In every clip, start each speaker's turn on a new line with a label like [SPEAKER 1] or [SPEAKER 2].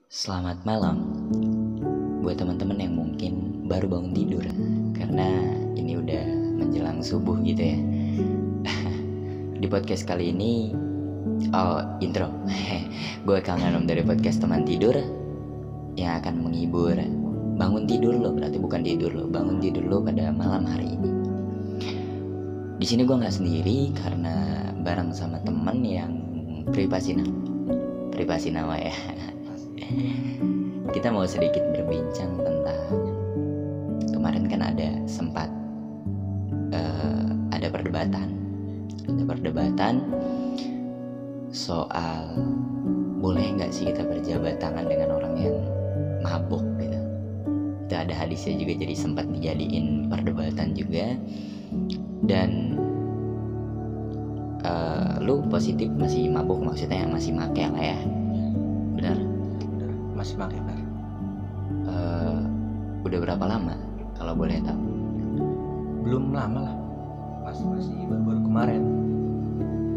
[SPEAKER 1] Selamat malam buat teman-teman yang mungkin baru bangun tidur karena ini udah menjelang subuh gitu ya. Di podcast kali ini intro. Gue Kanganom dari podcast teman tidur yang akan menghibur bangun tidur lo, berarti bukan tidur lo, bangun tidur lo pada malam hari ini. Di sini gue nggak sendiri karena bareng sama teman yang privasi nama ya. Kita mau sedikit berbincang tentang kemarin kan ada sempat ada perdebatan soal boleh nggak sih kita berjabat tangan dengan orang yang mabuk gitu. Itu ada hadisnya juga, jadi sempat dijadiin perdebatan juga. Dan lu positif masih mabuk, maksudnya masih make lah ya, benar?
[SPEAKER 2] Masih pakai Pak.
[SPEAKER 1] Udah berapa lama kalau boleh tahu?
[SPEAKER 2] Belum lama lah, masih baru kemarin.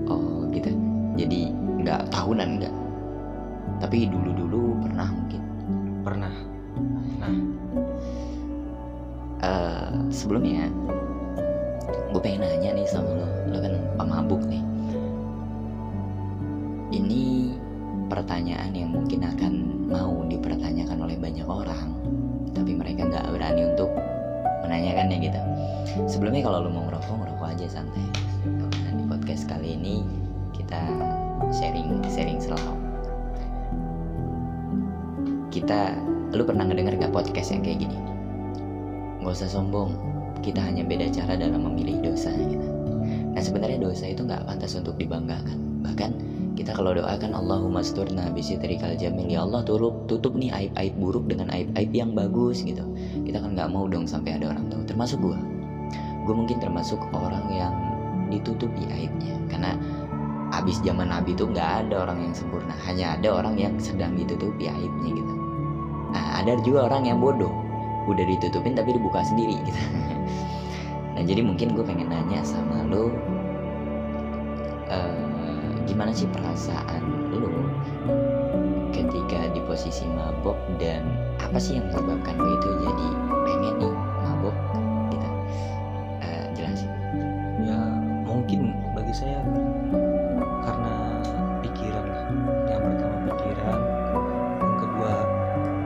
[SPEAKER 1] Oh gitu, jadi nggak tahunan nggak, tapi dulu pernah mungkin.
[SPEAKER 2] Pernah. Nah,
[SPEAKER 1] sebelumnya gue pengen nanya nih sama lo kan pemabuk nih. Ini pertanyaan yang mungkin akan mau dipertanyakan oleh banyak orang, tapi mereka nggak berani untuk menanyakannya gitu. Sebelumnya kalau lo mau ngerokok aja santai. Nah, di podcast kali ini kita sharing selalu. Lu pernah ngedenger gak podcast yang kayak gini? Gak usah sombong, kita hanya beda cara dalam memilih dosa gitu. Nah sebenarnya dosa itu gak pantas untuk dibanggakan. Bahkan kita kalau doakan Allahumma asturna bisitrikal jamil, ya Allah tutup nih aib-aib buruk dengan aib-aib yang bagus gitu. Kita kan gak mau dong sampai ada orang tahu. Termasuk gue mungkin termasuk orang yang ditutupi aibnya. Karena abis zaman Nabi tuh gak ada orang yang sempurna, hanya ada orang yang sedang ditutupi aibnya gitu. Nah ada juga orang yang bodoh, udah ditutupin tapi dibuka sendiri gitu. Nah jadi mungkin gue pengen nanya sama lo, gimana sih perasaan lo ketika di posisi mabok, dan apa sih yang menyebabkan lo itu jadi pengen nih mabok gitu? Jelasin.
[SPEAKER 2] ya mungkin bagi saya karena pikiran lah. Yang pertama pikiran, yang kedua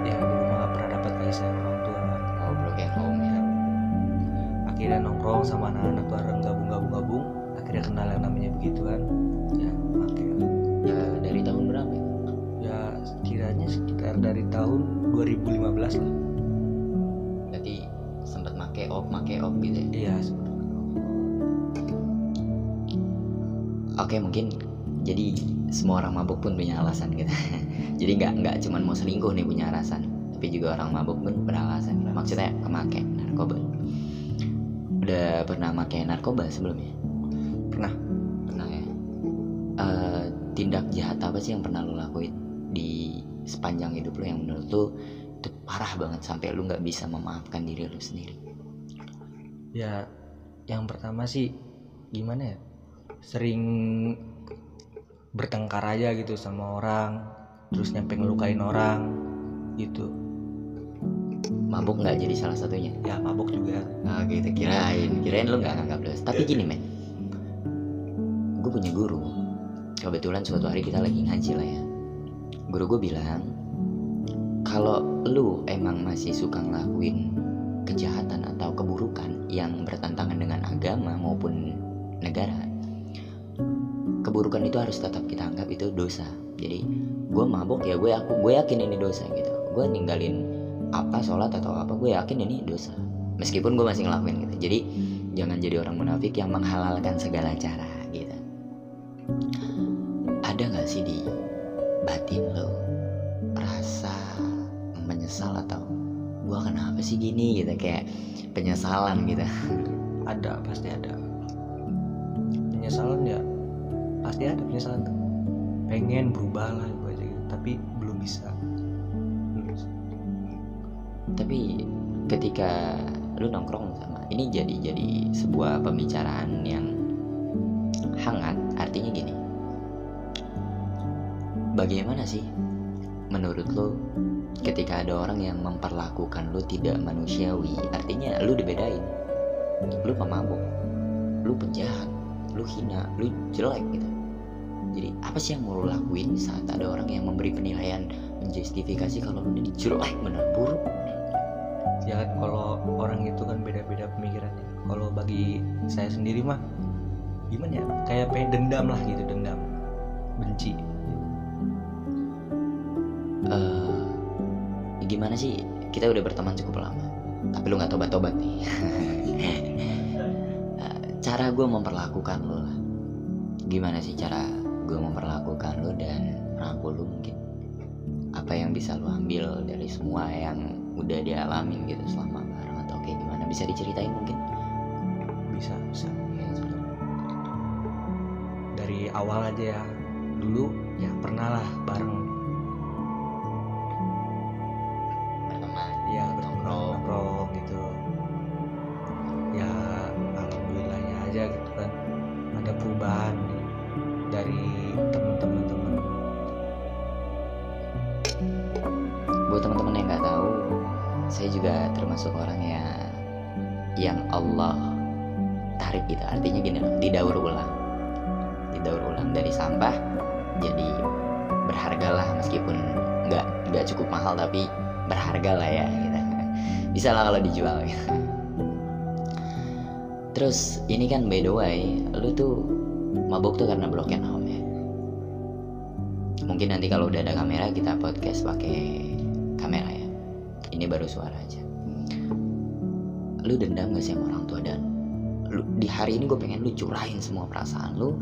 [SPEAKER 2] ya dulu nggak pernah dapat kasih sayang orang tua.
[SPEAKER 1] Oh broken home ya.
[SPEAKER 2] Akhirnya nongkrong sama anak-anak bareng, gabung, akhirnya kenal yang namanya begituan. Ya akhirnya.
[SPEAKER 1] Dari tahun berapa ya?
[SPEAKER 2] Ya sekiranya sekitar dari tahun 2015 lah.
[SPEAKER 1] Berarti sempat make op gitu ya?
[SPEAKER 2] Iya.
[SPEAKER 1] Oke, mungkin jadi semua orang mabuk pun punya alasan gitu. Jadi nggak cuma mau selingkuh nih punya alasan, tapi juga orang mabuk pun beralasan. Maksudnya kemake narkoba. Udah pernah make narkoba sebelumnya?
[SPEAKER 2] Pernah
[SPEAKER 1] ya. Tindak jahat apa sih yang pernah lo lakuin di sepanjang hidup lo yang menurut lo itu parah banget sampai lo nggak bisa memaafkan diri lo sendiri?
[SPEAKER 2] Ya, yang pertama sih gimana ya? Sering bertengkar aja gitu sama orang, terus nyampe ngelukain orang gitu.
[SPEAKER 1] Mabuk nggak jadi salah satunya?
[SPEAKER 2] Ya mabuk juga.
[SPEAKER 1] Nah gitu, kirain lo nggak nganggap lo. Tapi gini men, gue punya guru. Kebetulan suatu hari kita lagi ngaji lah ya. Guru gue bilang, kalau lu emang masih suka ngelakuin kejahatan atau keburukan yang bertentangan dengan agama maupun negara, keburukan itu harus tetap kita anggap itu dosa. Jadi gue mabuk ya gue yakin ini dosa gitu. Gue ninggalin apa sholat atau apa, gue yakin ini dosa meskipun gue masih ngelakuin gitu. Jadi jangan jadi orang munafik yang menghalalkan segala cara gitu. Ada gak sih di batin lo rasa menyesal atau gue kenapa sih gini gitu, kayak penyesalan gitu?
[SPEAKER 2] Ada, pasti ada penyesalan, ya pasti ada penyesalan tuh. Pengen berubah lah gue aja gitu, tapi belum bisa.
[SPEAKER 1] Tapi ketika lu nongkrong sama ini jadi sebuah pembicaraan yang hangat, artinya gini, bagaimana sih menurut lo ketika ada orang yang memperlakukan lo tidak manusiawi, artinya lo dibedain. Lo pemabuk, lo penjahat, lo hina, lo jelek gitu. Jadi apa sih yang mau lo lakuin saat ada orang yang memberi penilaian, menjustifikasi kalau lo ini jelek, benar buruk?
[SPEAKER 2] Ya kan, kalau orang itu kan beda-beda pemikirannya. Kalau bagi saya sendiri mah gimana ya, kayak pengen dendam lah gitu, dendam, benci.
[SPEAKER 1] Gimana sih, kita udah berteman cukup lama tapi lu gak tobat-tobat nih. Cara gue memperlakukan lo lah, gimana sih cara gue memperlakukan lo dan rangkul lo mungkin? Apa yang bisa lo ambil dari semua yang udah dialamin gitu selama bareng, atau kayak gimana, bisa diceritain mungkin?
[SPEAKER 2] Bisa ya, dari awal aja ya. Dulu ya pernah lah bareng, ya nongkrong gitu ya. Alhamdulillahnya aja gitu kan, ada perubahan dari teman-teman.
[SPEAKER 1] Buat teman-teman yang nggak tahu, saya juga termasuk orang yang Allah tarik gitu. Artinya gini loh, didaur ulang dari sampah jadi berharga lah, meskipun nggak cukup mahal tapi berharga lah ya gitu. Bisa lah kalau dijual gitu. Terus ini kan by the way, lu tuh mabuk tuh karena broken home ya. Mungkin nanti kalau udah ada kamera kita podcast pakai kamera ya. Ini baru suara aja. Lu dendam gak sih sama orang tua? Dan lu, di hari ini gue pengen lu curahin semua perasaan lu.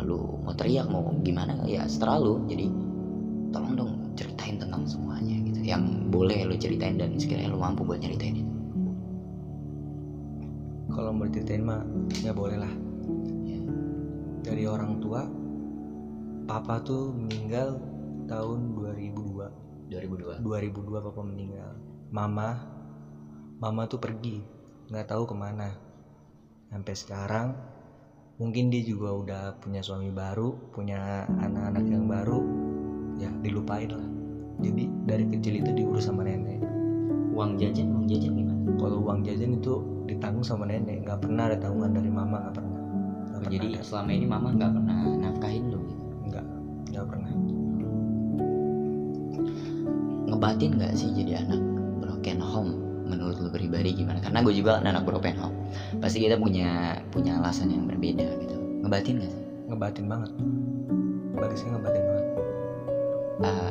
[SPEAKER 1] Lu mau teriak mau gimana ya setelah lu. Jadi tolong dong ceritain tentang semuanya gitu, yang boleh lu ceritain dan sekiranya lu mampu buat nyeritain itu.
[SPEAKER 2] Kalau mau diceritain mah ya boleh lah ya. Dari orang tua, papa tuh meninggal tahun 2002 papa meninggal. Mama tuh pergi, nggak tahu kemana sampai sekarang. Mungkin dia juga udah punya suami baru, punya anak-anak yang baru, ya dilupain lah. Jadi dari kecil itu diurus sama nenek.
[SPEAKER 1] Uang jajan gimana?
[SPEAKER 2] Kalau uang jajan itu ditanggung sama nenek, nggak pernah ada tanggungan dari mama, nggak pernah.
[SPEAKER 1] Jadi ada. Selama ini mama nggak pernah nafkahin lu gitu?
[SPEAKER 2] Nggak pernah.
[SPEAKER 1] Ngebatin nggak sih jadi anak broken home? Menurut lu pribadi gimana? Karena gue juga anak broken home. Pasti kita punya alasan yang berbeda gitu. Ngebatin nggak sih?
[SPEAKER 2] Ngebatin banget. Bagi saya ngebatin banget.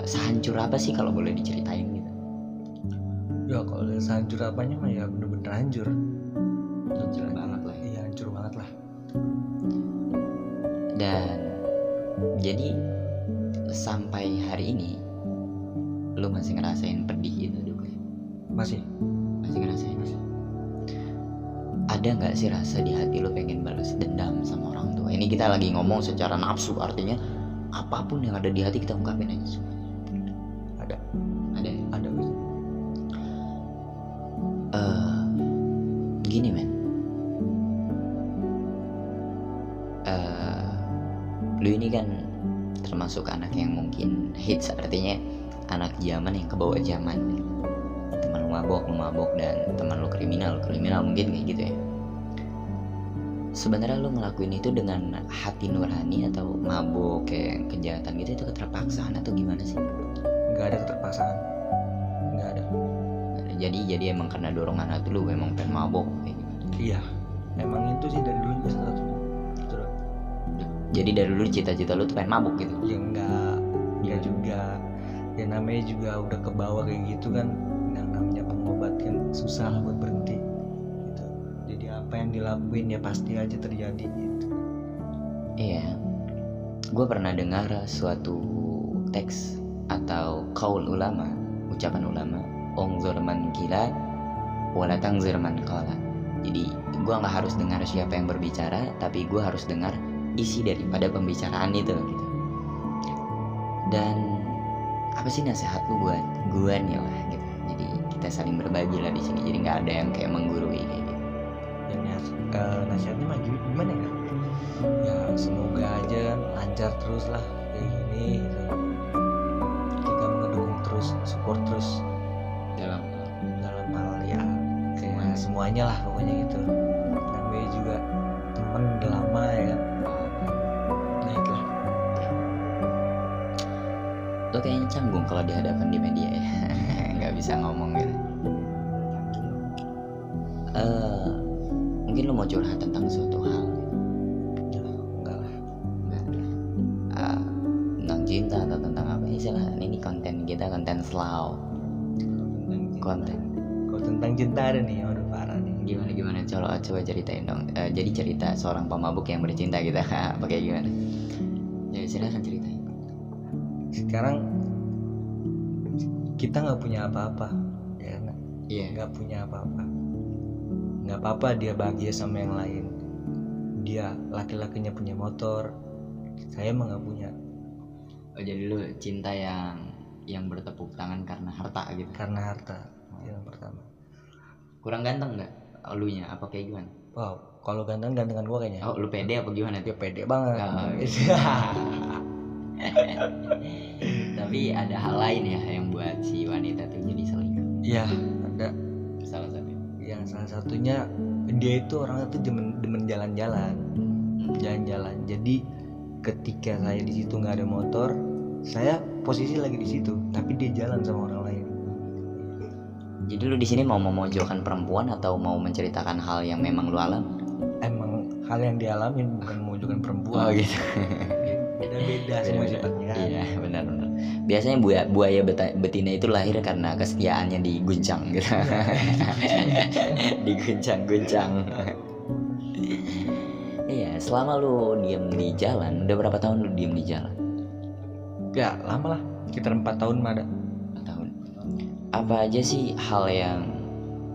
[SPEAKER 1] Sehancur apa sih kalau boleh diceritain gitu?
[SPEAKER 2] Ya kalau sehancur apanya mah ya bener-bener hancur.
[SPEAKER 1] Hancur banget lah.
[SPEAKER 2] Iya hancur banget lah.
[SPEAKER 1] Dan jadi sampai hari ini lu masih ngerasain pedih itu juga?
[SPEAKER 2] Masih
[SPEAKER 1] ngerasain. Ada nggak sih rasa di hati lu pengen balas dendam sama orang tua? Ini kita lagi ngomong secara nafsu, artinya apapun yang ada di hati kita ungkapin aja semua.
[SPEAKER 2] Ada.
[SPEAKER 1] Gini men, lu ini kan termasuk anak yang mungkin hits, artinya anak zaman yang kebawa zaman. Teman lu mabok dan teman lu kriminal mungkin kayak gitu ya. Sebenarnya lu ngelakuin itu dengan hati nurani atau mabok kayak kejahatan gitu, itu keterpaksaan atau gimana sih?
[SPEAKER 2] Nggak ada keterpaksaan, nggak ada.
[SPEAKER 1] Jadi emang karena dorongan hati lu emang pengen mabok kayak gitu?
[SPEAKER 2] Iya, emang itu sih dari dulu juga satu-satunya gitu.
[SPEAKER 1] Jadi dari dulu cita-cita lu tuh pengen mabok gitu?
[SPEAKER 2] Ya enggak juga. Ya namanya juga udah ke bawah kayak gitu kan, yang namanya pengobat kan susah buat berhenti gitu. Jadi apa yang dilakuin ya pasti aja terjadi gitu.
[SPEAKER 1] Iya, gue pernah dengar suatu teks atau qaul ulama, ucapan ulama, ongzur man kila wala tangzir man qala. Jadi gue nggak harus dengar siapa yang berbicara, tapi gue harus dengar isi daripada pembicaraan itu gitu. Dan apa sih nasihat lu buat gue nih lah gitu? Jadi kita saling berbagi lah di sini. Jadi nggak ada yang kayak menggurui kayak gitu.
[SPEAKER 2] Dan nasihatnya mah gimana ya? Ya semoga aja lancar terus lah kayak gini gitu. Kita mengedepankan semuanya lah pokoknya gitu. Namanya juga temen udah lama ya kan. Nah itulah.
[SPEAKER 1] Lo kayaknya canggung kalau dihadapkan di media ya. Nggak bisa ngomong gitu. Mungkin lo mau curhat tentang suatu hal.
[SPEAKER 2] Enggak lah.
[SPEAKER 1] Tentang cinta atau tentang apa istilah. Ini konten kita, konten slow. Konten.
[SPEAKER 2] Kalau tentang cinta ada nih, aduh parah nih.
[SPEAKER 1] Gimana coba ceritain dong. Jadi cerita seorang pemabuk yang bercinta gitu. Apa kayak gimana? Ya silakan ceritain.
[SPEAKER 2] Sekarang kita nggak punya apa-apa, ya kan?
[SPEAKER 1] Iya.
[SPEAKER 2] Nggak punya apa-apa. Nggak apa-apa dia bahagia sama yang lain. Dia laki-lakinya punya motor, saya emang nggak punya.
[SPEAKER 1] Oh jadi lu cinta yang bertepuk tangan karena harta gitu.
[SPEAKER 2] Karena harta yang pertama.
[SPEAKER 1] Kurang ganteng nggak elunya apa kayak gimana?
[SPEAKER 2] Wow, kalau gantengan gua kayaknya.
[SPEAKER 1] Oh lu pede apa gimana?
[SPEAKER 2] Dia pede banget.
[SPEAKER 1] Oh, Tapi ada hal lain ya yang buat si wanita tuh jadi selingkuh.
[SPEAKER 2] Iya, ada.
[SPEAKER 1] Salah satu.
[SPEAKER 2] Yang salah satunya dia itu orangnya tuh demen jalan-jalan. Jalan-jalan. Jadi ketika saya di situ nggak ada motor, saya posisi lagi di situ, tapi dia jalan sama orang lain.
[SPEAKER 1] Jadi lu di sini mau memojokkan perempuan atau mau menceritakan hal yang memang lu alami?
[SPEAKER 2] Emang hal yang dialamin, bukan memojokkan perempuan.
[SPEAKER 1] Oh gitu.
[SPEAKER 2] Beda semua sifatnya kan.
[SPEAKER 1] Iya benar. Biasanya buaya betina itu lahir karena kesetiaannya diguncang gitu. Diguncang. Iya, selama lu diem di jalan, udah berapa tahun lu diem di jalan?
[SPEAKER 2] Ya lama lah, sekitar 4 tahun mah ada.
[SPEAKER 1] 4 tahun. Apa aja sih hal yang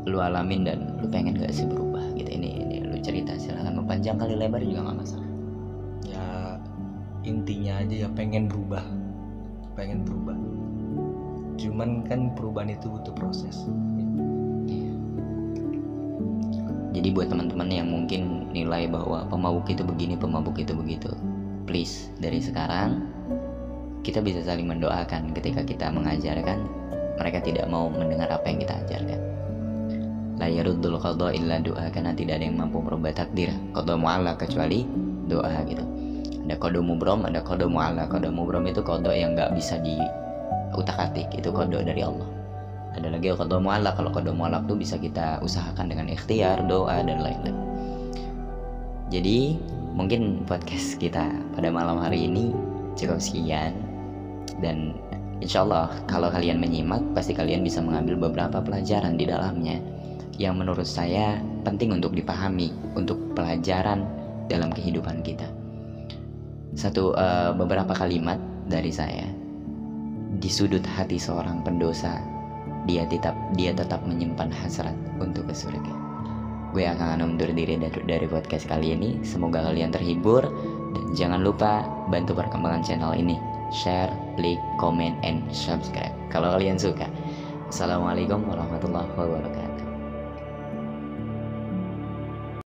[SPEAKER 1] lu alamin dan lu pengen gak sih berubah gitu? Ini lu cerita, silakan, mau panjang kali lebar juga gak masalah.
[SPEAKER 2] Ya intinya aja ya pengen berubah. Cuman kan perubahan itu butuh proses.
[SPEAKER 1] Jadi buat teman-teman yang mungkin nilai bahwa pemabuk itu begini, pemabuk itu begitu, please dari sekarang kita bisa saling mendoakan. Ketika kita mengajarkan, mereka tidak mau mendengar apa yang kita ajarkan. La yaruddul qadha illa doa, karena tidak ada yang mampu merubah takdir qadha mu'allaq kecuali doa gitu. Ada qadha mubrom, ada qadha mu'allaq. Qadha mubrom itu qadha yang nggak bisa diutak-atik, itu qadha dari Allah. Ada lagi qadha mu'allaq. Kalau qadha mu'allaq itu bisa kita usahakan dengan ikhtiar, doa dan lain-lain. Jadi mungkin podcast kita pada malam hari ini cukup sekian, dan insyaallah kalau kalian menyimak pasti kalian bisa mengambil beberapa pelajaran di dalamnya yang menurut saya penting untuk dipahami untuk pelajaran dalam kehidupan kita. Beberapa kalimat dari saya. Di sudut hati seorang pendosa, dia tetap menyimpan hasrat untuk ke surga. Gue akan undur diri dari podcast kali ini. Semoga kalian terhibur, dan jangan lupa bantu perkembangan channel ini. Share, like, comment, and subscribe kalau kalian suka. Assalamualaikum warahmatullahi wabarakatuh.